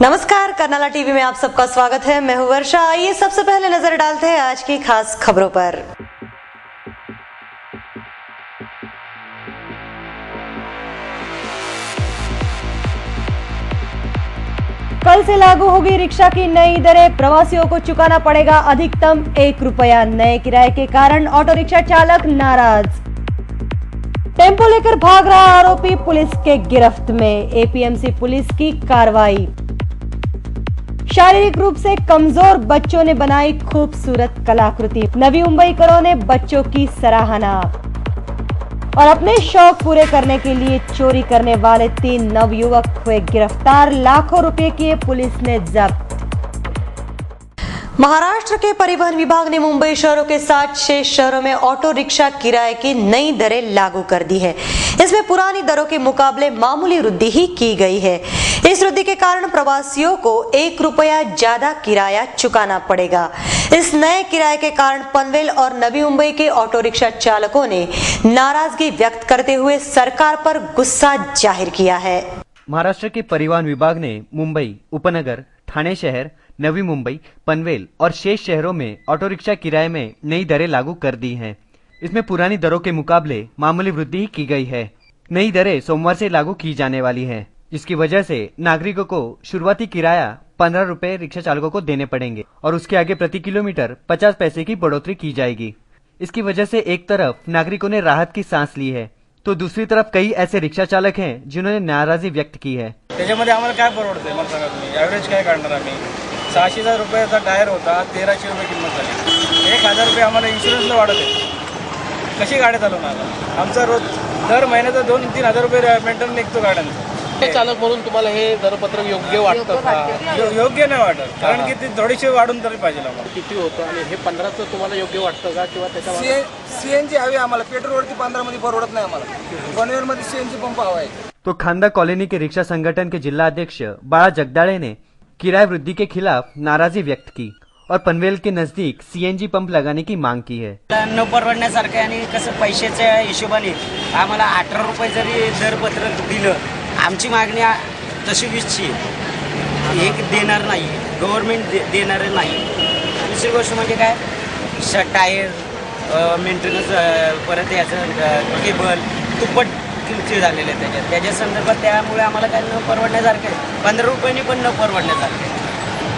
नमस्कार, कर्नाला टीवी में आप सबका स्वागत है। मैं हूं वर्षा। आइए सबसे पहले नजर डालते हैं आज की खास खबरों पर। कल से लागू होगी रिक्शा की नई दरें। प्रवासियों को चुकाना पड़ेगा अधिकतम 1 रुपया। नए किराए के कारण ऑटो रिक्शा चालक नाराज। टेम्पो लेकर भाग रहा आरोपी पुलिस के गिरफ्त में। एपीएमसी पुलिस की कार्रवाई। शारीरिक रूप से कमजोर बच्चों ने बनाई खूबसूरत कलाकृति। नवी मुंबईकरों ने बच्चों की सराहना। और अपने शौक पूरे करने के लिए चोरी करने वाले 3 नवयुवक हुए गिरफ्तार। लाखों रुपए किए पुलिस ने जब्त। महाराष्ट्र के परिवहन विभाग ने मुंबई शहरों के साथ 6 शहरों में ऑटो रिक्शा किराए की नई दरें लागू कर दी है। इसमें पुरानी दरों के मुकाबले मामूली वृद्धि ही की गई है। इस वृद्धि के कारण प्रवासियों को 1 रुपया ज्यादा किराया चुकाना पड़ेगा। इस नए किराए के कारण पनवेल और नवी मुंबई के ऑटो रिक्शा चालकों ने नाराजगी व्यक्त करते हुए सरकार पर गुस्सा जाहिर किया है। महाराष्ट्र के परिवहन विभाग ने मुंबई उपनगर, ठाणे शहर, नवी मुंबई, पनवेल और शेष शहरों में ऑटो रिक्शा किराए में नई दरें लागू कर दी हैं। इसमें पुरानी दरों के मुकाबले मामूली वृद्धि की गई है। नई दरें सोमवार से लागू की जाने वाली है, जिसकी वजह से नागरिकों को शुरुआती किराया 15 रुपए रिक्शा चालकों को देने पड़ेंगे और उसके आगे प्रति किलोमीटर 50 पैसे की बढ़ोतरी की जाएगी। इसकी वजह से एक तरफ नागरिकों ने राहत की सांस ली है, तो दूसरी तरफ कई ऐसे रिक्शा चालक हैं जिन्होंने नाराजी व्यक्त की है। त्याच्यामध्ये आम्हाला काय परवडते मला सांगा तुम्ही, ॲव्हरेज काय काढणार आम्ही? 600 रुपयाचा टायर होता, 1300 रुपये किंमत झाली। 1000 रुपये आम्हाला इन्शुरन्सला वाढत आहे। कशी गाड्या चालवणार? आमचा रोज दर महिन्याचा 2-3 हजार रुपये मेंटेनन्स निघतो गाड्यांचा। चालक म्हणून तुम्हाला हे दरपत्रक योग्य वाटतं का? योग्य नाही वाटत, कारण की ती थोडीशी वाढून तरी पाहिजे आम्हाला। किती होतं आणि हे 15चं तुम्हाला योग्य वाटतं का? किंवा त्याच्यामध्ये सीएनजी हवी आम्हाला, पेट्रोलवरती 15 मध्ये परवडत नाही आम्हाला। पनवेलमध्ये सीएनजी पंप हवा आहे। तो खांदा कॉलोनी के रिक्शा संगठन के जिला अध्यक्ष बाळा जगदाळे ने किराया वृद्धि के खिलाफ नाराजी व्यक्त की और पनवेल के नजदीक सीएनजी पंप लगाने की मांग की है। न परवडण्यासारखं आणि कसं पैशाच्या हिशोबाने आम्हाला 18 रुपये जरी दरपत्रक दिलं, आमची मागणी तशी 20ची एक देणार नाही, गव्हर्नमेंट देणार नाही। दुसरी गोष्ट म्हणजे काय, टायर मेंटेनन्स, परत याचं केबल दुप्पट किमती झालेले त्याच्या संदर्भात, त्यामुळे आम्हाला काय न परवडण्यासारखं आहे। 15 रुपयांनी पण न परवडण्यासारखं आहे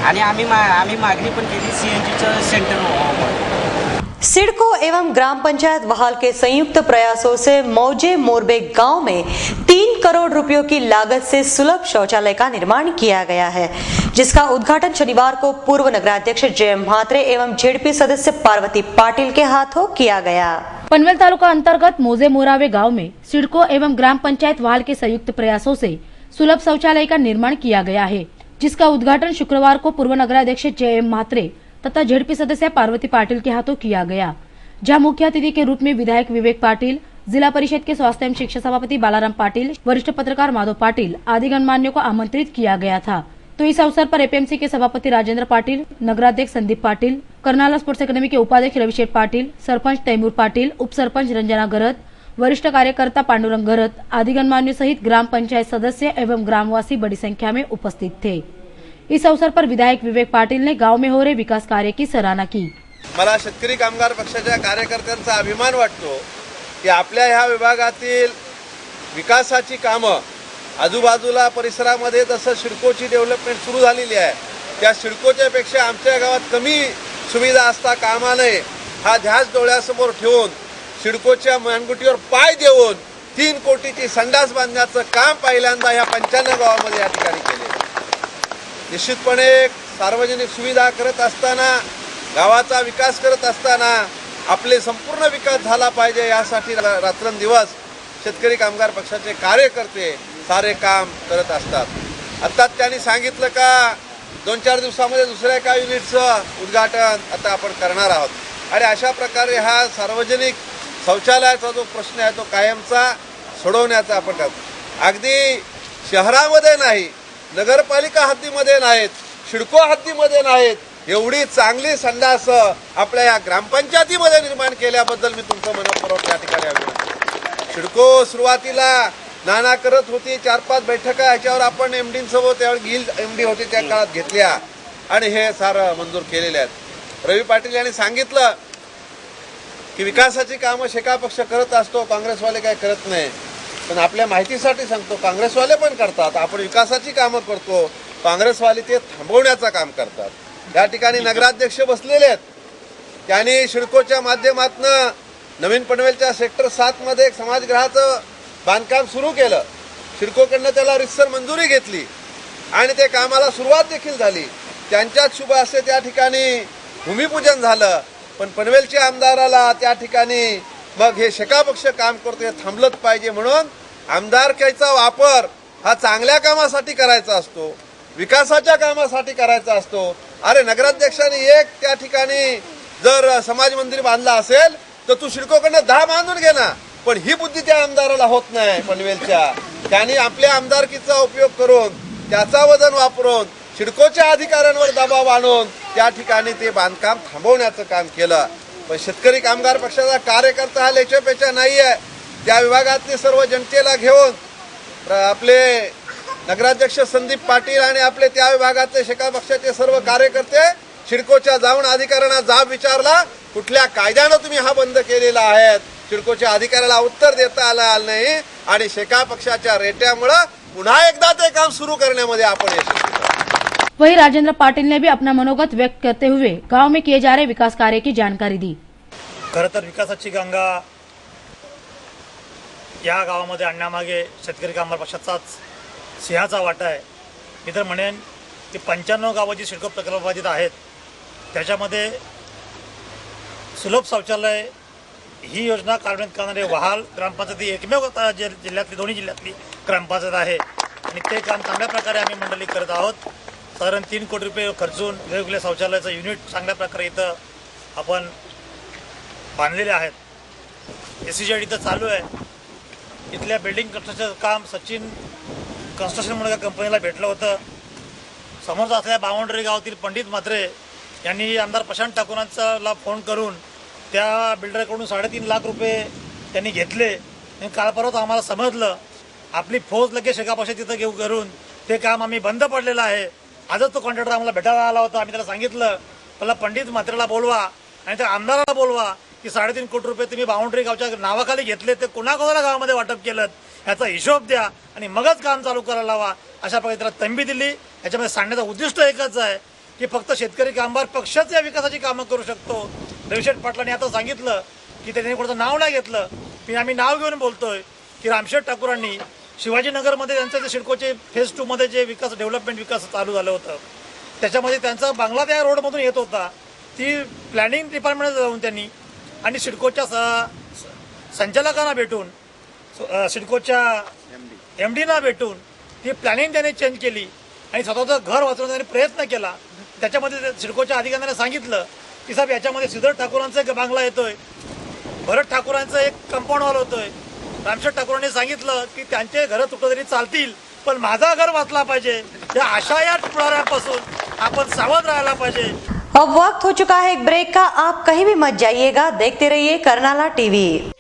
आणि आम्ही मागणी पण केली सीएनजीचं सेंटर व्हावं। सिडको एवं ग्राम पंचायत वहाल के संयुक्त प्रयासों से मौजे मोरबे गांव में 3 करोड़ रुपयों की लागत से सुलभ शौचालय का निर्माण किया गया है, जिसका उद्घाटन शनिवार को पूर्व नगराध्यक्ष जय म्हात्रे एवं जेडपी सदस्य पार्वती पाटिल के हाथों किया गया। पनवेल तालुका अंतर्गत मौजे मोरावे गांव में सिडको एवं ग्राम पंचायत वहाल के संयुक्त प्रयासों से सुलभ शौचालय का निर्माण किया गया है, जिसका उद्घाटन शुक्रवार को पूर्व नगराध्यक्ष जय म्हात्रे तथा जेडपी सदस्य पार्वती पाटिल के हाथों किया गया, जहां मुख्य अतिथि के रूप में विधायक विवेक पाटिल, जिला परिषद के स्वास्थ्य एवं शिक्षा सभापति बालाराम पाटिल, वरिष्ठ पत्रकार माधव पाटिल आदि गणमान्यों को आमंत्रित किया गया था। तो इस अवसर पर एपीएमसी के सभापति राजेंद्र पाटिल, नगराध्यक्ष संदीप पाटिल, कर्नाला स्पोर्ट्स अकादमी के उपाध्यक्ष रविशेठ पाटिल, सरपंच तैमूर पाटिल, उप सरपंच रंजना गरत, वरिष्ठ कार्यकर्ता पांडुरंग गरत आदि गणमान्यों सहित ग्राम पंचायत सदस्य एवं ग्रामवासी बड़ी संख्या में उपस्थित थे। इस अवसर पर विधायक विवेक पाटिल ने गांव में हो रहे विकास कार्य की सराहना की। मला शेतकरी कामगार पक्षाच्या कार्यकर्त्यांचा अभिमान वाटतो की आपल्या ह्या विभागातील विकासाची कामं आजूबाजूला परिसरामध्ये जसं सिडकोची डेव्हलपमेंट सुरू झालेली आहे, त्या सिडकोच्या पेक्षा आमच्या गावात कमी सुविधा असता कामा नये हा ध्यास डोळ्यासमोर ठेवून सिडकोच्या मानगुटीवर पाय देऊन 3 कोटीची संडास बांधण्याचं काम पहिल्यांदा या 95 गावामध्ये या ठिकाणी केले। निश्चितपणे सार्वजनिक सुविधा करत असताना, गावाचा विकास करत असताना आपले संपूर्ण विकास झाला पाहिजे यासाठी रात्रंदिवस शेतकरी कामगार पक्षाचे कार्यकर्ते सारे काम करत असतात। आता त्यांनी सांगितलं का 2-4 दिवसामध्ये दुसऱ्या एका युनिटचं उद्घाटन आता आपण करणार आहोत आणि अशा प्रकारे हा सार्वजनिक शौचालयाचा जो प्रश्न आहे तो कायमचा सोडवण्याचा आपण करतो। अगदी शहरामध्ये नाही, नगरपालिका हद्दीमध्ये नाहीत, सिडको हद्दीमध्ये नाहीत, एवढी चांगली संडास आपल्या या ग्रामपंचायतीमध्ये निर्माण केल्याबद्दल मी तुमचं मनपूर्वक या ठिकाणी अभिनंदन करतो। सिडको सुरुवातीला नाना करत होती, 4-5 बैठका ह्याच्यावर आपण एमडींसोबत त्यावेळी गिल एमडी होते त्या काळात घेतल्या आणि हे सारं मंजूर केलेले आहेत. रवी पाटील यांनी सांगितलं की विकासाची कामं शेका पक्ष करत असतो, काँग्रेसवाले काय करत नाही. पण आपल्या माहितीसाठी सांगतो, काँग्रेसवाले पण करतात. आपण विकासाची कामं करतो, काँग्रेसवाले ते थांबवण्याचं काम करतात. या ठिकाणी नगराध्यक्ष बसलेले आहेत. त्यांनी सिडकोच्या माध्यमातून नवीन पनवेलच्या सेक्टर 7 मध्ये एक समाजगृहाचं बांधकाम सुरू केलं. सिडकोकडनं त्याला रितसर मंजुरी घेतली आणि ते कामाला सुरुवात देखील झाली. त्यांच्याच शुभ हस्ते त्या ठिकाणी भूमिपूजन झालं. पण पनवेलच्या आमदाराला त्या ठिकाणी मग हे शेकापक्ष काम करतो, हे थांबलंच पाहिजे म्हणून आमदारकीचा वापर हा चांगल्या कामासाठी करायचा असतो, विकासाच्या कामासाठी करायचा असतो. अरे नगराध्यक्षांनी एक त्या ठिकाणी जर समाज मंदिर बांधला असेल तर तू सिडकोकडनं 10 बांधून घे ना. पण ही बुद्धी त्या आमदाराला होत नाही पनवेलच्या. त्यांनी आपल्या आमदारकीचा उपयोग करून, त्याचा वजन वापरून, सिडकोच्या अधिकाऱ्यांवर दबाव आणून त्या ठिकाणी ते बांधकाम थांबवण्याचं काम केलं. पण शेतकरी कामगार पक्षाचा कार्यकर्ता हा लेचेपेचा नाही आहे. त्या विभागातले सर्व जनतेला घेऊन आपले नगराध्यक्ष संदीप पाटील आणि आपले त्या विभागातले शेका पक्षाचे सर्व कार्यकर्ते सिडकोच्या जाऊन अधिकाऱ्यांना जाब विचारला, कुठल्या कायद्यानं तुम्ही हा बंद केलेला आहे. सिडकोच्या अधिकाऱ्याला उत्तर देता आलं नाही आणि शेका पक्षाच्या रेट्यामुळे पुन्हा एकदा ते काम सुरू करण्यामध्ये आपण यशस्वी. वहीं राजेंद्र पाटिल ने भी अपना मनोगत व्यक्त करते हुए गांव में किए जा रहे विकास कार्य की जानकारी दी. खरं तर विकासाची गंगा या गावामध्ये आणण्यामागे शेतकरी कामगार पक्षाचाच सिंहाचा वाटा आहे. मी तर म्हणेन की 95 गावं जी सिडको प्रकल्पाबाधित आहेत त्याच्यामध्ये सुलभ शौचालय ही योजना कार्यान्वित करणारे वहाल ग्रामपंचायत ही एकमेव जिल्ह्यातली, दोन्ही जिल्ह्यातली ग्रामपंचायत आहे आणि ते काम चांगल्या प्रकारे आम्ही मंडळी करत आहोत. साधारण 3 कोटी रुपये खर्चून वेगवेगळ्या शौचालयाचं युनिट चांगल्या प्रकारे इथं आपण बांधलेले आहेत. SCZ इथं चालू आहे. इथल्या बिल्डिंग कन्स्ट्रक्शनचं काम सचिन कन्स्ट्रक्शन म्हणून एका कंपनीला भेटलं होतं. समोरच असलेल्या बावंडरी गावातील पंडित म्हात्रे यांनी आमदार प्रशांत ठाकूरांचा फोन करून त्या बिल्डरकडून 3.5 लाख रुपये त्यांनी घेतले. आणि काल परवा आम्हाला समजलं आपली फौज लगेच शेकापक्ष तिथं घेऊ करून ते काम आम्ही बंद पडलेलं आहे. आजच तो कॉन्ट्रॅक्टर आम्हाला भेटायला आला होता. आम्ही त्याला सांगितलं मला पंडित म्हात्रेला बोलवा आणि त्या आमदाराला बोलवा की 3.5 कोटी रुपये तुम्ही बाउंड्री गावच्या नावाखाली घेतले, ते कोणाकोणाला गावामध्ये वाटप केलं याचा हिशोब द्या आणि मगच काम चालू करायला लावा. अशा प्रकारे त्याला तंबी दिली. याच्यामध्ये सांगण्याचं उद्दिष्ट एकच आहे की फक्त शेतकरी कामगार पक्षाच या विकासाची कामं करू शकतो. रविशेठ पाटलांनी आता सांगितलं की त्यांनी कोणाचं नाव नाही घेतलं, पण आम्ही नाव घेऊन बोलतोय की रामशेठ ठाकूरांनी शिवाजीनगरमध्ये त्यांचं जे सिडकोचे फेज 2 मध्ये जे डेव्हलपमेंट विकास चालू झालं होतं त्याच्यामध्ये त्यांचा बांगला त्या रोडमधून येत होता. ती प्लॅनिंग डिपार्टमेंटमध्ये जाऊन त्यांनी आणि सिडकोच्या संचालकांना भेटून, सिडकोच्या MDना भेटून ती प्लॅनिंग त्यांनी चेंज केली आणि स्वतःचं घर वाचवण्याचा त्यांनी प्रयत्न केला. त्याच्यामध्ये सिडकोच्या अधिकाऱ्यांना सांगितलं की साहेब याच्यामध्ये श्रीधर ठाकूरांचा एक बांगला येतोय, भरत ठाकूरांचं एक कंपाऊंड वॉल होतोय. रामशेठ ठाकूरांनी सांगितलं की त्यांचे घरं तुटलं तरी चालतील पण माझा घर वाचला पाहिजे. या अशा या पुढाऱ्यांपासून आपण सावध राहायला पाहिजे. अब वक्त हो चुका है एक ब्रेक का. आप कहीं भी मत जाइएगा, देखते रहिए कर्नाला टीवी.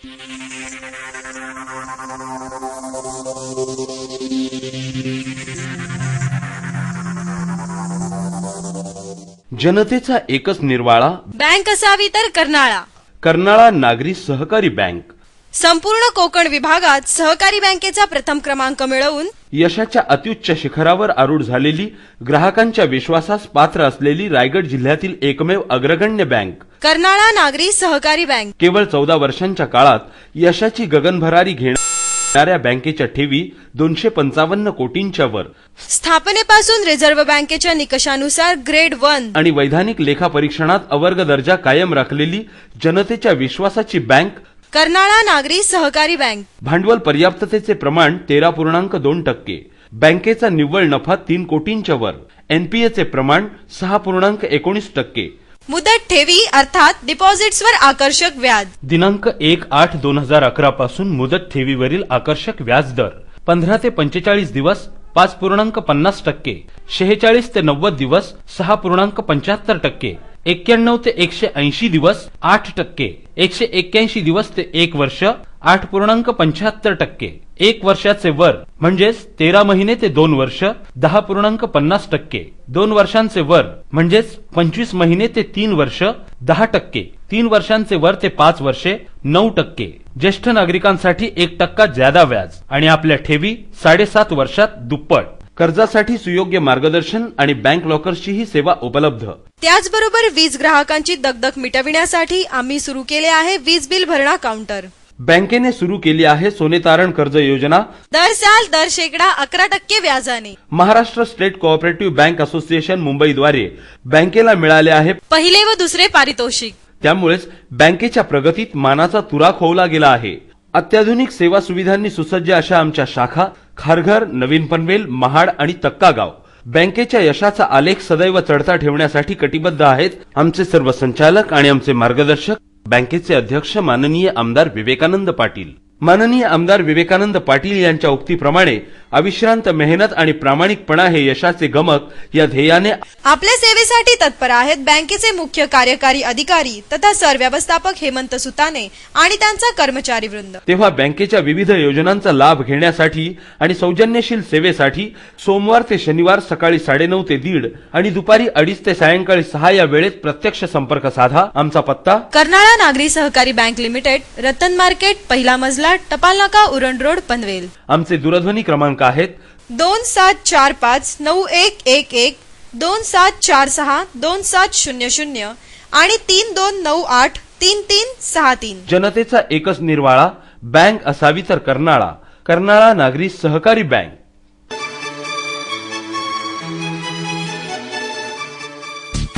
जनतेचा एकच निर्वाळा बँक असावी तर कर्नाळा. कर्नाळा नागरी सहकारी बँक संपूर्ण कोकण विभागात सहकारी बँकेचा प्रथम क्रमांक मिळवून यशाच्या अत्युच्च शिखरावर आरूढ झालेली, ग्राहकांच्या विश्वासास पात्र असलेली रायगड जिल्ह्यातील एकमेव अग्रगण्य बँक कर्नाळा नागरी सहकारी बँक. केवळ 14 वर्षांच्या काळात यशाची गगनभरारी घेणाऱ्या बँकेच्या ठेवी 255 कोटींच्या वर. स्थापनेपासून रिझर्व्ह बँकेच्या निकषानुसार ग्रेड 1 आणि वैधानिक लेखा परीक्षणात अवर्ग दर्जा कायम राखलेली जनतेच्या विश्वासाची बँक कर्नाळा नागरी सहकारी बँक. भांडवल पर्याप्ततेचे प्रमाण 13.2%. बँकेचा निव्वळ नफा 3 कोटींच्या वर. NPA चे प्रमाण 6.19%. मुदत ठेवी अर्थात डिपॉझिट्सवर आकर्षक व्याज. दिनांक 1/8/2011 पासून मुदत ठेवीवरील आकर्षक व्याज दर 15 ते 45 दिवस 5.50%. 46 ते 90 दिवस 6.75%. 91 ते 180 दिवस 8%. 181 दिवस ते 1 वर्ष 8.75%. 1 वर्षाचे वर म्हणजेच 13 महिने ते 2 वर्ष 10.50%, 2 वर्षांचे वर म्हणजेच 25 महिने ते 3 वर्ष 10%, 3 वर्षांचे वर ते 5 वर्षे 9%, ज्येष्ठ नागरिकांसाठी 1% ज्यादा व्याज आणि आपल्या ठेवी 7.5 वर्षात दुप्पट. कर्जासाठी सुयोग्य मार्गदर्शन आणि बँक लॉकर्सची ही सेवा उपलब्ध. त्याचबरोबर वीज ग्राहकांची दगदग मिटविण्यासाठी आम्ही सुरू केले आहे वीज बिल भरणा काउंटर. बँकेने सुरू केली आहे सोने तारण कर्ज योजना. दर साल दर शेकडा 11% व्याजाने. Maharashtra State cooperative bank association मुंबईद्वारे बँकेला मिळाले आहे पहिले व दुसरे पारितोषिक. त्यामुळेच बँकेच्या प्रगतीत मानाचा तुरा खोवला गेला आहे. अत्याधुनिक सेवा सुविधांनी सुसज्ज अशा आमच्या शाखा खारघर, नवीन पनवेल, महाड आणि तक्कागाव बँकेच्या यशाचा आलेख सदैव चढता ठेवण्यासाठी कटिबद्ध आहेत आमचे सर्व संचालक आणि आमचे मार्गदर्शक बँकेचे अध्यक्ष माननीय आमदार विवेकानंद पाटील. माननीय आमदार विवेकानंद पाटील यांच्या उक्तीप्रमाणे अविश्रांत मेहनत आणि प्रामाणिकपणा हे यशाचे गमक या ध्येयाने आपल्या सेवेसाठी तत्पर आहेत बँकेचे मुख्य कार्यकारी अधिकारी तथा सरव्यवस्थापक हेमंत सुताने आणि त्यांचा कर्मचारी वृंद. तेव्हा बँकेच्या विविध योजनांचा लाभ घेण्यासाठी आणि सौजन्यशील सेवेसाठी सोमवार ते शनिवार सकाळी 9:30 ते 1:30 आणि दुपारी 2:30 ते सायंकाळी 6 या वेळेत प्रत्यक्ष संपर्क साधा. आमचा पत्ता कर्नाळा नागरी सहकारी बँक लिमिटेड, रतन मार्केट, पहिला मजला, टपाल नाका, उरण रोड, पनवेल. आमचे दूरध्वनी क्रमांक आहेत 2745 9111, 2746 2700 आणि 3298 3363. जनतेचा एकच निर्वाळा बँक असावी तर कर्नाळा. कर्नाळा नागरी सहकारी बँक.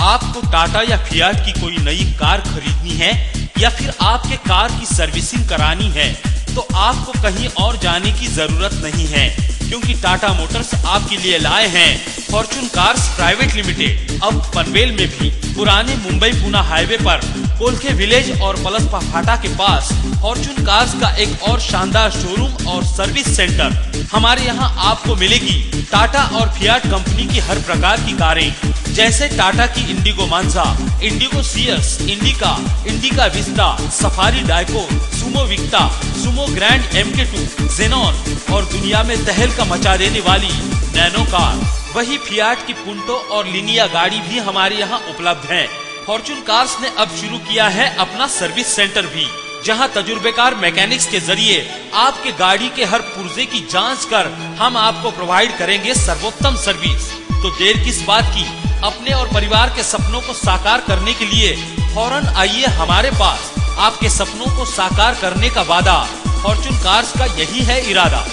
आपको टाटा या फियाट की कोई नई कार खरीदनी है या फिर आपके कार की सर्विसिंग करानी है तो आपको कहीं और जाने की जरूरत नहीं है, क्योंकि टाटा मोटर्स आपके लिए लाए हैं फॉर्चून कार्स प्राइवेट लिमिटेड. अब पनवेल में भी पुराने मुंबई पुणे हाईवे पर कोलखे विलेज और पलसपा फाटा के पास फॉर्चून कार्स का एक और शानदार शोरूम और सर्विस सेंटर. हमारे यहाँ आपको मिलेगी टाटा और फियाट कंपनी की हर प्रकार की कारें, जैसे टाटा की इंडिगो मांझा, इंडिगो सियर्स, Indica Vista, Safari Dicor, Sumo Victa, Sumo Grand MK2, Xenon और दुनिया में तहलका मचा देने वाली नैनो कार. वही फियाट की पुंटो और लिनिया गाड़ी भी हमारे यहाँ उपलब्ध है. फॉर्चून कार्स ने अब शुरू किया है अपना सर्विस सेंटर भी, जहां तजुर्बेकार मैकेनिक्स के जरिए आपके गाड़ी के हर पुर्जे की जांच कर हम आपको प्रोवाइड करेंगे सर्वोत्तम सर्विस. तो देर किस बात की, अपने और परिवार के सपनों को साकार करने के लिए फौरन आइए हमारे पास. आपके सपनों को साकार करने का वादा फॉर्चून कार्स का यही है इरादा.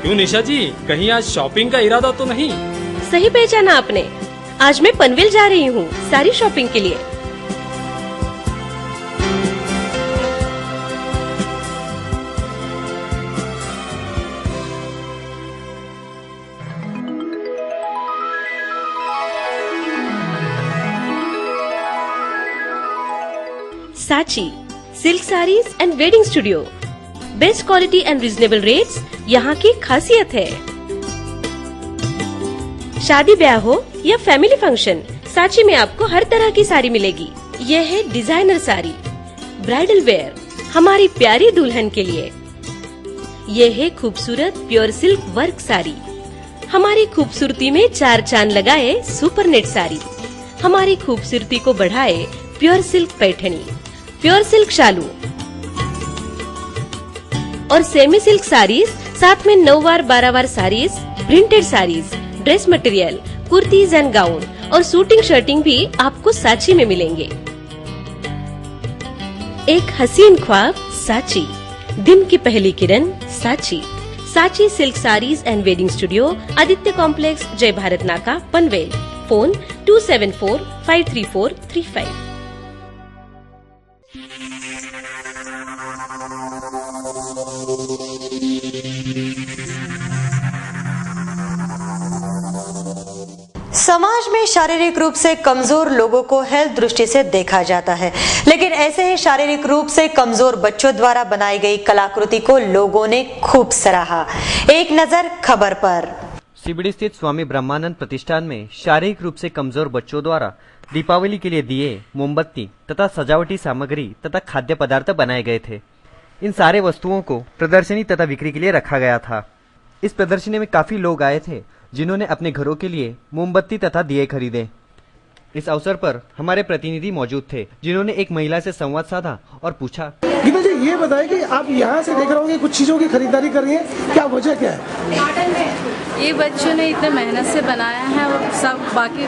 क्यों निशा जी, कहीं आज शॉपिंग का इरादा तो नहीं? सही पहचाना आपने. आज मैं पनवेल जा रही हूँ सारी शॉपिंग के लिए. साची silk saris and wedding studio. Best quality and reasonable rates यहाँ की खासियत है. शादी ब्याह हो या फैमिली फंक्शन, साची में आपको हर तरह की साड़ी मिलेगी. यह है डिजाइनर साड़ी, ब्राइडल वेयर हमारी प्यारी दुल्हन के लिए. यह है खूबसूरत प्योर सिल्क वर्क साड़ी. हमारी खूबसूरती में 4 चांद लगाए सुपर नेट साड़ी. हमारी खूबसूरती को बढ़ाए pure silk Paithani, pure silk शालू और सेमी सिल्क साड़ीज, साथ में 9 वार 12 वार saris, printed saris, dress material, kurtis and gown और शूटिंग शर्टिंग भी आपको साची में मिलेंगे. एक हसीन ख्वाब साची, दिन की पहली किरण साची. साची silk saris and wedding studio, Aditya complex, जय भारत नाका, पनवेल. फोन 27453435. समाज में शारीरिक रूप से कमजोर लोगों को हेल्थ दृष्टि से देखा जाता है, लेकिन ऐसे ही शारीरिक रूप से कमजोर बच्चों द्वारा बनाई गई कलाकृति को लोगों ने खूब सराहा। एक नजर खबर पर। सीबीडी स्थित स्वामी ब्रह्मानंद प्रतिष्ठान में शारीरिक रूप से कमजोर बच्चों द्वारा दीपावली के लिए दिए, मोमबत्ती तथा सजावटी सामग्री तथा खाद्य पदार्थ बनाए गए थे। इन सारे वस्तुओं को प्रदर्शनी तथा बिक्री के लिए रखा गया था। इस प्रदर्शनी में काफी लोग आए थे जिन्होंने अपने घरों के लिए मोमबत्ती तथा दिए खरीदे। इस अवसर पर हमारे प्रतिनिधि मौजूद थे जिन्होंने एक महिला से संवाद साधा और पूछा, गीता जी ये बताएं कि आप यहाँ से देख रहे होंगे कुछ चीजों की खरीदारी कर रही है, क्या वजह क्या है? ये बच्चों ने इतने मेहनत से बनाया है और सब बाकी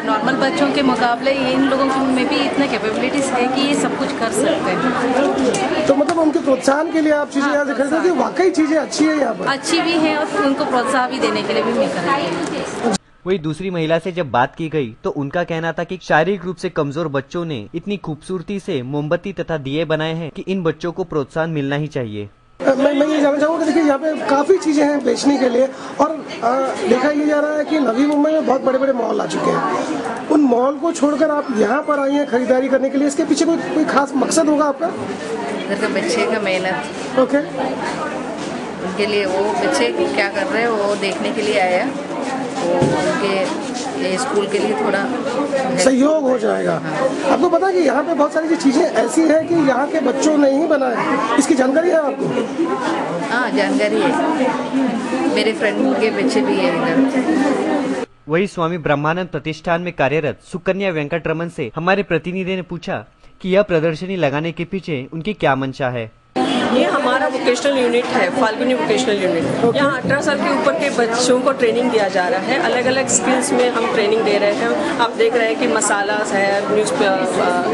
नॉर्मल बच्चों के मुकाबले इन लोगों में भी इतने कैपेबिलिटीज है कि ये सब कुछ कर सकते हैं। तो मतलब उनके प्रोत्साहन के लिए आप चीजें यहाँ से खरीदते हैं? वाकई चीजें अच्छी है यहाँ पर? अच्छी भी है और उनको प्रोत्साहन भी देने के लिए भी मिल रहा है। वही दूसरी महिला से जब बात की गई तो उनका कहना था कि शारीरिक रूप से कमजोर बच्चों ने इतनी खूबसूरती से मोमबत्ती तथा दिए बनाए हैं कि इन बच्चों को प्रोत्साहन मिलना ही चाहिए। मैं ये जानना चाहूँगा, देखिए यहाँ पे काफी चीजें हैं बेचने के लिए और देखा ये जा रहा है कि नवी मुंबई में बहुत बड़े बड़े मॉल आ चुके हैं। उन मॉल को छोड़कर आप यहाँ पर आई हैं खरीदारी करने के लिए, इसके पीछे कोई खास मकसद होगा आपका? घर का बच्चे का मेहनत, ओके, उनके लिए वो बच्चे क्या कर रहे हैं वो देखने के लिए आया, वो उनके स्कूल के लिए थोड़ा सहयोग हो जाएगा। आपको पता है कि यहाँ पे बहुत सारी चीजें ऐसी हैं कि यहाँ के बच्चों ने ही बनाया, इसकी जानकारी है आपको? हाँ जानकारी है, मेरे फ्रेंड के बच्चे भी है इधर। वही स्वामी ब्रह्मानंद प्रतिष्ठान में कार्यरत सुकन्या वेंकटरमन से हमारे प्रतिनिधि ने पूछा कि यह प्रदर्शनी लगाने के पीछे उनकी क्या मंशा है। ये हमारा वोकेशनल यूनिट है, फाल्गुनी वोकेशनल यूनिट। यहाँ 18 साल के ऊपर के बच्चों को ट्रेनिंग दिया जा रहा है। अलग अलग स्किल्स में हम ट्रेनिंग दे रहे हैं। आप देख रहे हैं कि मसाला है, न्यूज़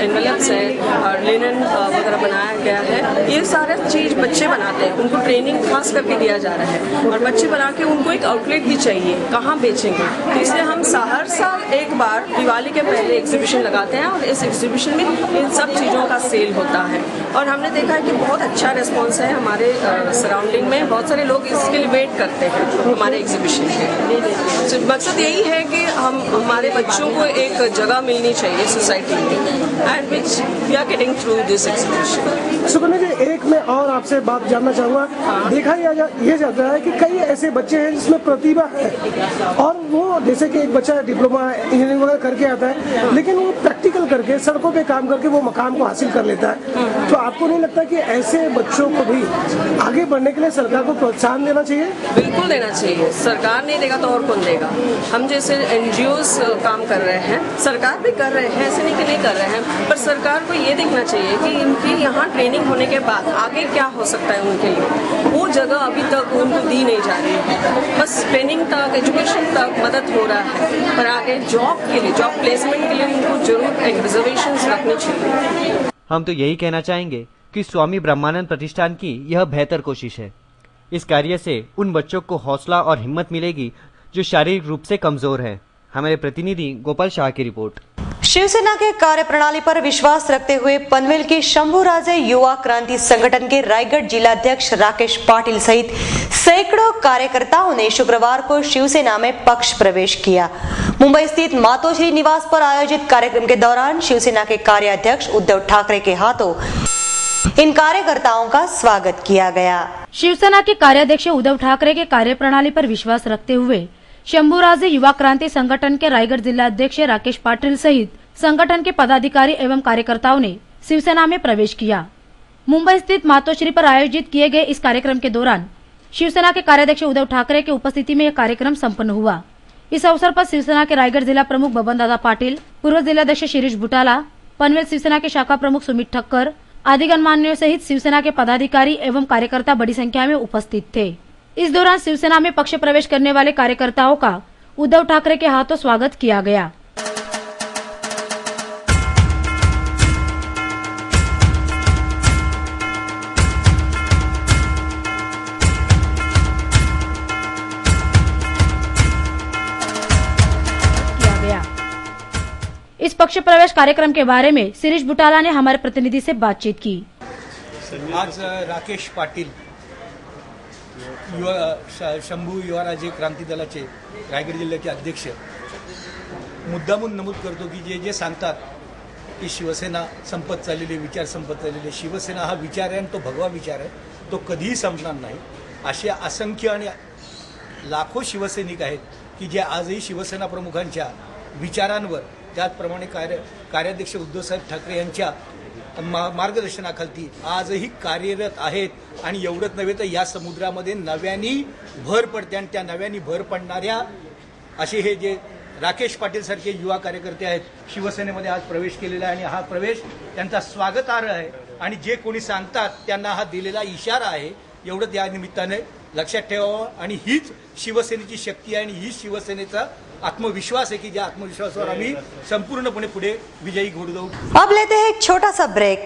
एनवेलप्स है और लिनन वगैरह बनाया गया है। ये सारा चीज़ बच्चे बनाते हैं, उनको ट्रेनिंग खास करके दिया जा रहा है और बच्चे बना के उनको एक आउटलेट भी चाहिए, कहाँ बेचेंगे। तो इसलिए हम हर साल एक बार दिवाली के पहले एग्जीबिशन लगाते हैं और इस एग्जीबिशन में इन सब चीज़ों का सेल होता है और हमने देखा है कि बहुत अच्छा रिस्पॉन्स है। हमारे सराउंडिंग में बहुत सारे लोग इसके लिए वेट करते हैं हमारे एग्जीबिशन के। तो मकसद यही है कि हमारे बच्चों को एक जगह मिलनी चाहिए सोसाइटी में and which we are getting through this exhibition. Sukanya ji, एक मैं और आपसे बात जानना चाहूँगा। देखा ये जाता है कि कई ऐसे बच्चे हैं जिसमें प्रतिभा है और वो जैसे कि एक बच्चा डिप्लोमा इंजीनियरिंग वगैरह करके आता है, लेकिन वो प्रैक्टिकल करके सड़कों पे काम करके वो मकाम को हासिल कर लेता है। तो आपको नहीं लगता कि ऐसे बच्चों को भी आगे बढ़ने के लिए सरकार को प्रोत्साहन देना चाहिए? बिल्कुल देना चाहिए। सरकार नहीं देगा तो और कौन देगा। हम जैसे एनजीओस काम कर रहे हैं, सरकार भी कर रहे हैं, ऐसे नहीं कि नहीं कर रहे हैं, पर सरकार को ये देखना चाहिए कि इनकी यहाँ ट्रेनिंग होने के बाद आगे क्या हो सकता है उनके लिए। वो जगह अभी तक उनको दी नहीं जा रही है, बस ट्रेनिंग तक, एजुकेशन तक मदद हो रहा है, पर आगे जॉब के लिए, जॉब प्लेसमेंट के लिए उनको जरूर एक रिजर्वेशन रखनी चाहिए। हम तो यही कहना चाहेंगे कि स्वामी ब्रह्मानंद प्रतिष्ठान की यह बेहतर कोशिश है। इस कार्य से उन बच्चों को हौसला और हिम्मत मिलेगी जो शारीरिक रूप से कमजोर हैं। हमारे प्रतिनिधि गोपाल शाह की रिपोर्ट। शिवसेना के कार्यप्रणाली पर विश्वास रखते हुए पनवेल के शंभूराजे युवा क्रांति संगठन के रायगढ़ जिलाध्यक्ष राकेश पाटिल सहित सैकड़ों कार्यकर्ताओं ने शुक्रवार को शिवसेना में पक्ष प्रवेश किया। मुंबई स्थित मातोश्री निवास पर आयोजित कार्यक्रम के दौरान शिवसेना के कार्याध्यक्ष उद्धव ठाकरे के हाथों इन कार्यकर्ताओं का स्वागत किया गया। शिवसेना के कार्याध्यक्ष उद्धव ठाकरे के कार्यप्रणाली पर विश्वास रखते हुए शंभूराजे युवा क्रांति संगठन के रायगढ़ जिला अध्यक्ष राकेश पाटिल सहित संगठन के पदाधिकारी एवं कार्यकर्ताओं ने शिवसेना में प्रवेश किया। मुंबई स्थित मातोश्री पर आयोजित किए गए इस कार्यक्रम के दौरान शिवसेना के कार्याध्यक्ष उद्धव ठाकरे की उपस्थिति में यह कार्यक्रम संपन्न हुआ। इस अवसर पर शिवसेना के रायगढ़ जिला प्रमुख बबन दादा पाटिल, पूर्व जिलाध्यक्ष शिरीष बुटाला, पनवेल शिवसेना के शाखा प्रमुख सुमित ठक्कर आदि गणमान्यों सहित शिवसेना के पदाधिकारी एवं कार्यकर्ता बड़ी संख्या में उपस्थित थे। इस दौरान शिवसेना में पक्ष प्रवेश करने वाले कार्यकर्ताओं का उद्धव ठाकरे के हाथों स्वागत किया गया। इस पक्ष प्रवेश कार्यक्रम के बारे में शिरीष बुटाला ने हमारे प्रतिनिधि से बातचीत की। आज राकेश पाटील शंभू युवाराजे क्रांती दलाचे रायगड जिल्ह्याचे अध्यक्ष मुद्दामून नमूद करतो की जे जे सांगतात की शिवसेना संपत चाललेली, विचार संपत चाललेले, शिवसेना हा विचार आहे आणि तो भगवा विचार आहे, तो कधीही संपणार नाही. असे असंख्य आणि लाखो शिवसैनिक आहेत की जे आजही शिवसेना प्रमुखांच्या विचारांवर, त्याचप्रमाणे कार्याध्यक्ष उद्धवसाहेब ठाकरे यांच्या मार्गदर्शनाखाली आजही कार्यरत आहेत. आणि एवढंच नव्हे तर या समुद्रामध्ये नव्याने भर पडते आणि त्या नव्याने भर पडणाऱ्या असे हे जे राकेश पाटील सारखे युवा कार्यकर्ते आहेत शिवसेनेमध्ये आज प्रवेश केलेला आहे. आणि हा प्रवेश त्यांचा स्वागतार्ह आहे आणि जे कोणी सांगतात त्यांना हा दिलेला इशारा आहे, एवढंच या निमित्ताने लक्षात ठेवावं. आणि हीच शिवसेनेची शक्ती आहे आणि हीच शिवसेनेचा आत्मविश्वास है कि ज्या आत्मविश्वासावर आम्ही संपूर्णपणे पुढे विजयी घोडू जाऊ. अब लेते हैं एक छोटा सा ब्रेक.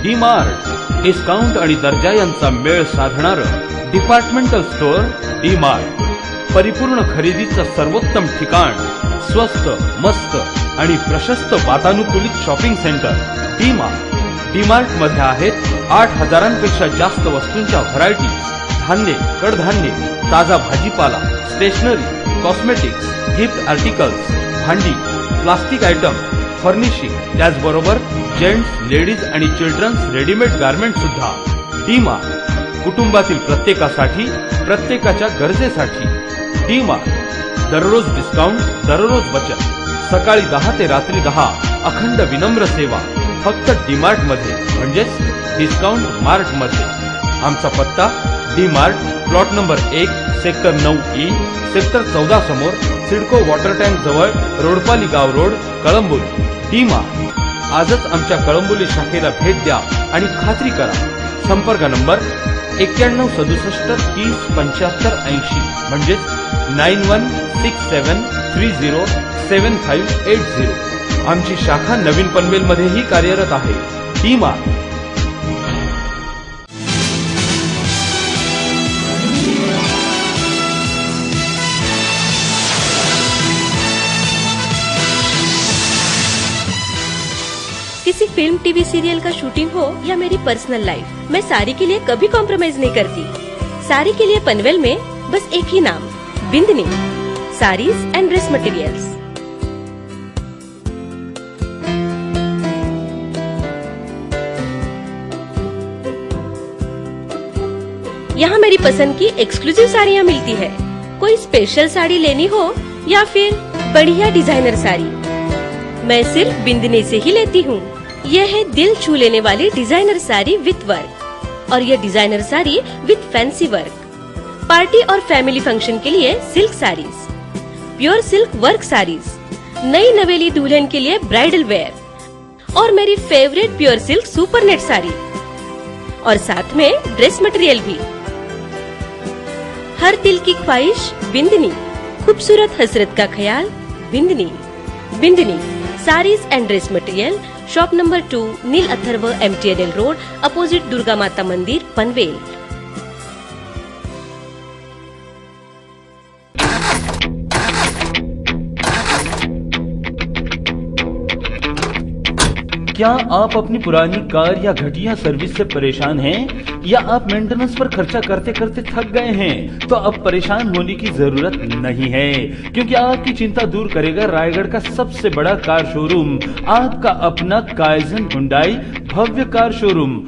डी मार्ट डिस्काउंट आणि दर्जा यांचा मेळ साधणारं डिपार्टमेंटल स्टोअर डी मार्ट. परिपूर्ण खरेदीचं सर्वोत्तम ठिकाण, स्वस्त, मस्त आणि प्रशस्त वातानुकूलित shopping centre D mart. D mart मध्ये आहेत 8,000पेक्षा जास्त वस्तूंच्या व्हरायटीज, धान्य, कडधान्य, ताजा भाजीपाला, स्टेशनरी, कॉस्मेटिक्स, गिफ्ट आर्टिकल्स, भांडी, प्लास्टिक आयटम, फर्निशिंग, त्याचबरोबर जेंट्स, लेडीज आणि चिल्ड्रन्स रेडीमेड गारमेंट सुद्धा. डी मार्ट कुटुंबातील प्रत्येकासाठी, प्रत्येकाच्या गरजेसाठी. डी मार्ट दररोज डिस्काउंट, दररोज बचत. सकाळी 10 ते रात्री 10 अखंड विनम्र सेवा फक्त डी मार्ट मध्ये, म्हणजेच डिस्काउंट मार्ट मध्ये. आमचा पत्ता D Mart, plot number 1, sector 9E, sector 14 समोर, सिडको वॉटर टँक जवळ, रोडपाली गाव रोड, कळंबोली. D Mart. आजच आमच्या कळंबोली शाखेला भेट द्या आणि खात्री करा. संपर्क नंबर 9167 30 75 80, म्हणजेच 9167307580. आमची शाखा नवीन पनवेल मध्येही कार्यरत आहे. D mart. किसी फिल्म, टीवी सीरियल का शूटिंग हो या मेरी पर्सनल लाइफ, मैं साड़ी के लिए कभी कॉम्प्रोमाइज नहीं करती. साड़ी के लिए पनवेल में बस एक ही नाम, बिंदनी साड़ीज एंड ड्रेस मटेरियल्स. यहाँ मेरी पसंद की एक्सक्लूसिव साड़ियाँ मिलती है. कोई स्पेशल साड़ी लेनी हो या फिर बढ़िया डिजाइनर साड़ी, मैं सिर्फ बिंदनी से ही लेती हूँ. यह है दिल छू लेने वाली डिजाइनर साड़ी विथ वर्क, और यह designer sari with fancy work. Party और फैमिली फंक्शन के लिए silk saris, pure silk work saris, नई नवेली दुल्हन के लिए ब्राइडल वेयर, और मेरी favourite pure silk supernet sari, और साथ में ड्रेस मटेरियल भी. हर दिल की ख्वाहिश बिंदनी, खूबसूरत हसरत का ख्याल Bindani. Bindani saris and dress material, shop number 2, Neel Atharva, MTNL road, opposite Durga Mata Mandir, Panvel. क्या आप अपनी पुरानी कार या घटिया सर्विस से परेशान हैं? या आप मेंटेनेंस पर खर्चा करते करते थक गए हैं? तो अब परेशान होने की जरूरत नहीं है, क्योंकि आपकी चिंता दूर करेगा रायगढ़ का सबसे बड़ा कार शोरूम, आपका अपना काइजन हुंडई भव्य कार शोरूम,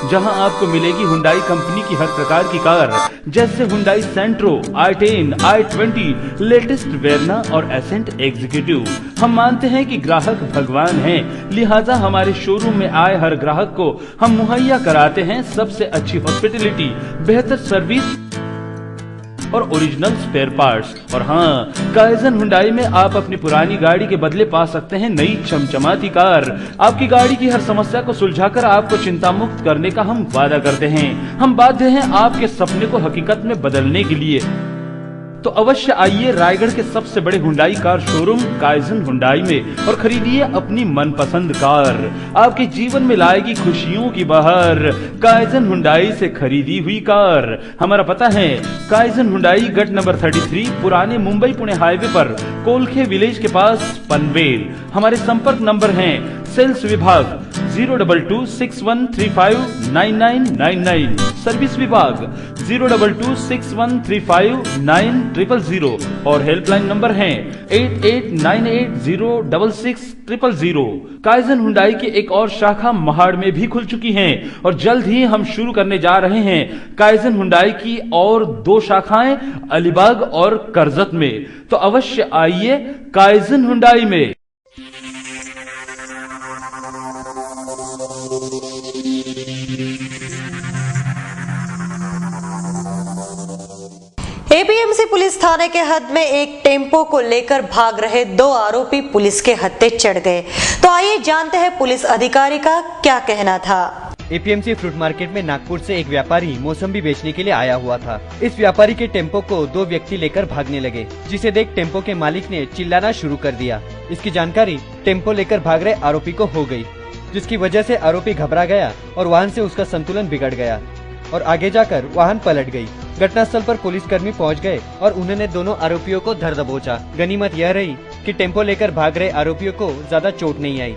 जहां आपको मिलेगी हुंडई कंपनी की हर प्रकार की कार, जैसे हुंडई सेंट्रो, i10, i20, लेटेस्ट वेरना और एसेंट एग्जीक्यूटिव. हम मानते हैं कि ग्राहक भगवान हैं, लिहाजा हमारे शोरूम में आए हर ग्राहक को हम मुहैया कराते हैं सबसे अच्छी हॉस्पिटलिटी, बेहतर सर्विस और ओरिजिनल स्पेयर पार्ट्स. और हाँ, काइजन हुंडई में आप अपनी पुरानी गाड़ी के बदले पा सकते हैं नई चमचमाती कार. आपकी गाड़ी की हर समस्या को सुलझाकर आपको चिंता मुक्त करने का हम वादा करते हैं. हम बाध्य हैं आपके सपने को हकीकत में बदलने के लिए. तो अवश्य आइए रायगढ़ के सबसे बड़े Hyundai car showroom kaizen Hyundai में और खरीदिए अपनी मनपसंद कार. आपके जीवन में लाएगी खुशियों की बहार काइजन हुंडई से खरीदी हुई कार. हमारा पता है काइजन हुंडई, गट नंबर 33, पुराने मुंबई पुणे हाईवे पर, कोलखे विलेज के पास, पनवेल. हमारे संपर्क नंबर हैं सेल्स विभाग 02261359999, सर्विस विभाग 02261359000 और हेल्पलाइन नंबर हैं 8898066000। काइजन हुंडई की एक और शाखा महाड़ में भी खुल चुकी है और जल्द ही हम शुरू करने जा रहे हैं काइजन हुंडई की और 2 शाखाएं अलीबाग और करजत में। तो अवश्य आइए काइजन हुंडई में। एपीएमसी पुलिस थाने के हद में एक टेम्पो को लेकर भाग रहे 2 आरोपी पुलिस के हत्थे चढ़ गए। तो आइए जानते हैं पुलिस अधिकारी का क्या कहना था। एपीएमसी फ्रूट मार्केट में नागपुर से एक व्यापारी मौसम्बी बेचने के लिए आया हुआ था। इस व्यापारी के टेम्पो को 2 व्यक्ति लेकर भागने लगे, जिसे देख टेम्पो के मालिक ने चिल्लाना शुरू कर दिया। इसकी जानकारी टेम्पो लेकर भाग रहे आरोपी को हो गई, जिसकी वजह से आरोपी घबरा गया और वाहन से उसका संतुलन बिगड़ गया और आगे जाकर वाहन पलट गई। घटनास्थल पर पुलिसकर्मी पहुंच गए और उन्होंने दोनों आरोपियों को धर दबोचा। गनीमत यह रही कि टेम्पो लेकर भाग रहे आरोपियों को ज्यादा चोट नहीं आई।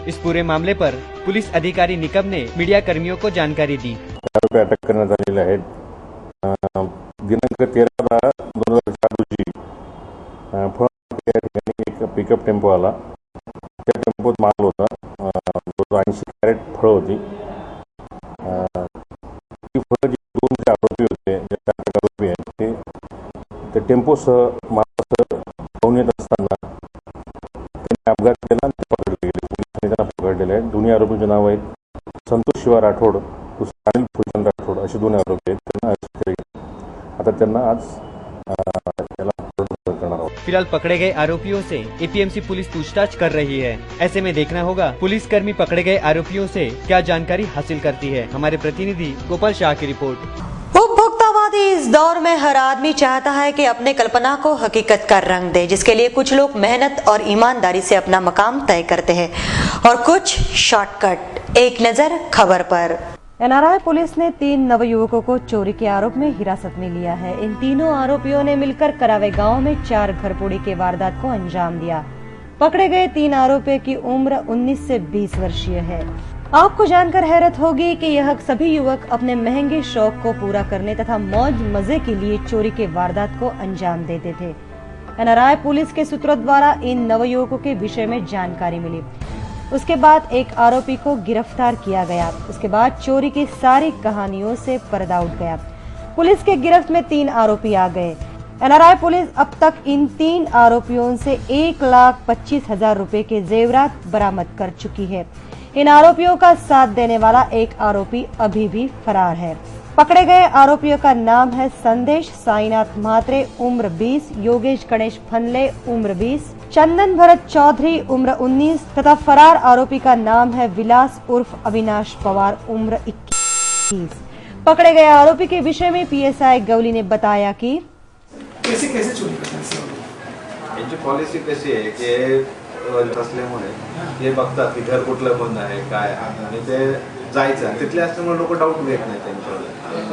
इस पूरे मामले पर पुलिस अधिकारी निकम ने मीडिया कर्मियों को जानकारी दी। आरोपी अटक करण्यात आलेले आहेत। दिनांक 13/10/2004 रोजी या ठिकाणी एक पिकअप टेम्पो आला। त्या टेम्पोत माल होता, 80 कॅरेट फळं होती। ती फळं जी 2 जे आरोपी होते, जे 4 आरोपी आहेत, ते टेम्पोसह मालासह घेऊन येत असताना त्यांनी अपघात केला आणि ते पकडले गेले। पोलिसांनी त्यांना पकडलेले आहेत। दोन्ही आरोपींचे नाव आहेत संतोष शिवा राठोड, अनिल फुलचंद राठोड असे 2 आरोपी आहेत। त्यांना अरेस्ट केले गेले। आता त्यांना आज फिलहाल पकड़े गए आरोपियों से एपीएमसी पुलिस पूछताछ कर रही है। ऐसे में देखना होगा पुलिसकर्मी पकड़े गए आरोपियों से क्या जानकारी हासिल करती है। हमारे प्रतिनिधि गोपाल शाह की रिपोर्ट। उपभोक्तावादी इस दौर में हर आदमी चाहता है कि अपने कल्पना को हकीकत का रंग दे, जिसके लिए कुछ लोग मेहनत और ईमानदारी से अपना मकाम तय करते हैं और कुछ शॉर्टकट। एक नजर खबर पर। एनआरआई पुलिस ने 3 नवयुवकों को चोरी के आरोप में हिरासत में लिया है। इन तीनों आरोपियों ने मिलकर करावे गांव में 4 घरफोड़ी के वारदात को अंजाम दिया। पकड़े गए 3 आरोपियों की उम्र 19 से 20 वर्षीय है। आपको जानकर हैरत होगी कि यह सभी युवक अपने महंगे शौक को पूरा करने तथा मौज मजे के लिए चोरी के वारदात को अंजाम देते थे। एनआरआई पुलिस के सूत्रों द्वारा इन नवयुवकों के विषय में जानकारी मिली। उसके बाद एक आरोपी को गिरफ्तार किया गया। उसके बाद चोरी की सारी कहानियों से पर्दा उठ गया। पुलिस के गिरफ्त में 3 आरोपी आ गए। एनआरआई पुलिस अब तक इन 3 आरोपियों से 1,25,000 रुपए के जेवरात बरामद कर चुकी है। इन आरोपियों का साथ देने वाला एक आरोपी अभी भी फरार है। पकड़े गए आरोपियों का नाम है संदेश साईनाथ म्हात्रे उम्र 20, योगेश गणेश फनले उम्र 20, चंदन भरत चौधरी उम्र 19 तथा फरार आरोपी का नाम है विलास उर्फ अविनाश पवार उम्र 21। पकड़े गए आरोपी के विषय में पीएसआई गवली ने बताया कि कैसे चोरी करतात यांची पॉलिसी कशी आहे की असल्यामुळे हे बघतात की घर कुठलं बंद आहे काय आणि ते जायचं तिथले असल्यामुळे लोक डाऊट घेत नाही त्यांच्यावर।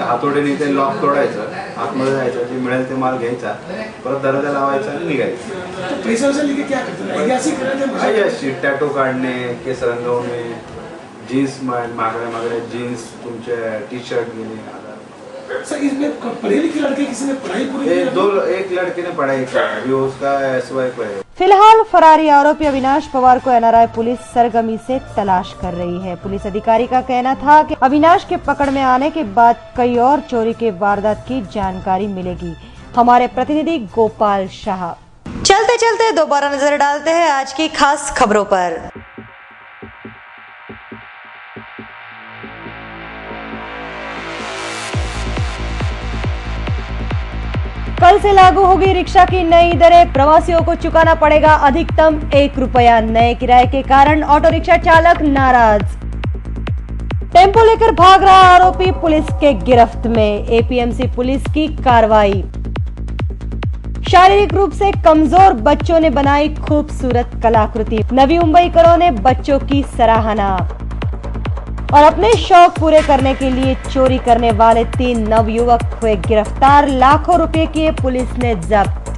हातोडीने ते लॉक तोडायचं, आतमध्ये जायचं, जे मिळेल ते माल घ्यायचा, परत दरवाजा लावायचा आणि निघायचं। टॅटो काढणे, केस रंगवणे, जीन्स मागड्या जीन्स, तुमचे टी शर्ट घेणे। इसमें पढ़े लिखे लड़के किसी ने पढ़ाई पूरी की? एक लड़के ने पढ़ाई की, अभी उसका एसवाइफ है। फिलहाल फरारी आरोपी अविनाश पवार को एनआरआई पुलिस सरगर्मी से तलाश कर रही है। पुलिस अधिकारी का कहना था कि अविनाश के पकड़ में आने के बाद कई और चोरी के वारदात की जानकारी मिलेगी। हमारे प्रतिनिधि गोपाल शाह। चलते चलते दोबारा नजर डालते हैं आज की खास खबरों पर। कल से लागू होगी रिक्शा की नई दरें। प्रवासियों को चुकाना पड़ेगा अधिकतम 1 रुपया। नए किराए के कारण ऑटो रिक्शा चालक नाराज। टेम्पो लेकर भाग रहा आरोपी पुलिस के गिरफ्त में। एपीएमसी पुलिस की कार्रवाई। शारीरिक रूप से कमजोर बच्चों ने बनाई खूबसूरत कलाकृति। नवी मुंबईकरों ने बच्चों की सराहना। और अपने शौक पूरे करने के लिए चोरी करने वाले 3 नवयुवक हुए गिरफ्तार। लाखों रुपए किए पुलिस ने जब्त।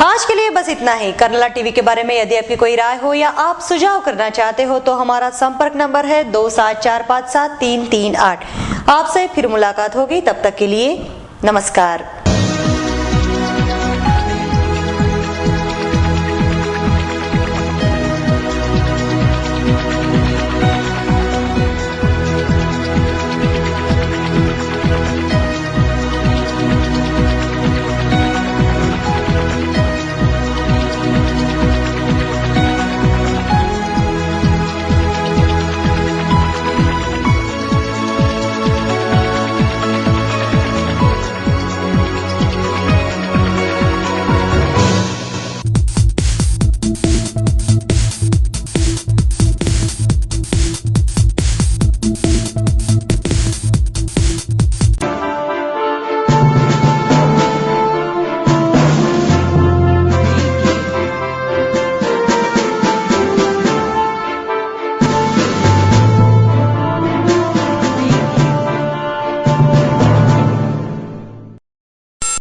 आज के लिए बस इतना ही। कर्नाला टीवी के बारे में यदि आपकी कोई राय हो या आप सुझाव करना चाहते हो तो हमारा संपर्क नंबर है 27457338। आपसे फिर मुलाकात होगी, तब तक के लिए नमस्कार।